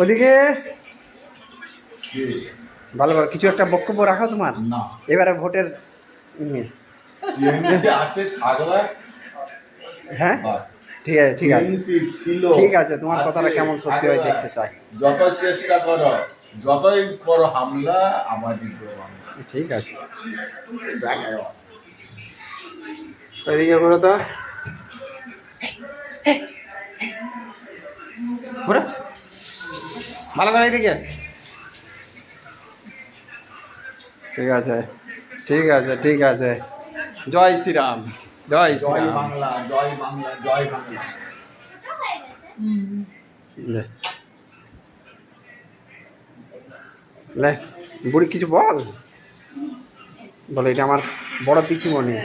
ওদিকে ভালো ভালো কিছু একটা বক্তব্য রাখো তোমার না এবারে ভোটের নিয়ে। আছে থাকবে হ্যাঁ বাস। ঠিক আছে ঠিক আছে ছিল ঠিক আছে তোমার কথাটা আছে, কেমন সত্যি হয় থাকবে। দেখতে চাই। যত চেষ্টা করো, যতই করো হামলা, আমার জিতবে বাংলা। ঠিক আছে ওইদিকে ঘুরো তো ঘুরো ভালো করে এইদিকে। ঠিক আছে ঠিক আছে ঠিক আছে জয় শ্রীরাম জয় জয় শ্রীরাম। বাংলা, জয় বাংলা, জয় বাংলা। লে লে বুড়ি কিছু বল বলো এটা আমার বড় পিসিমণি।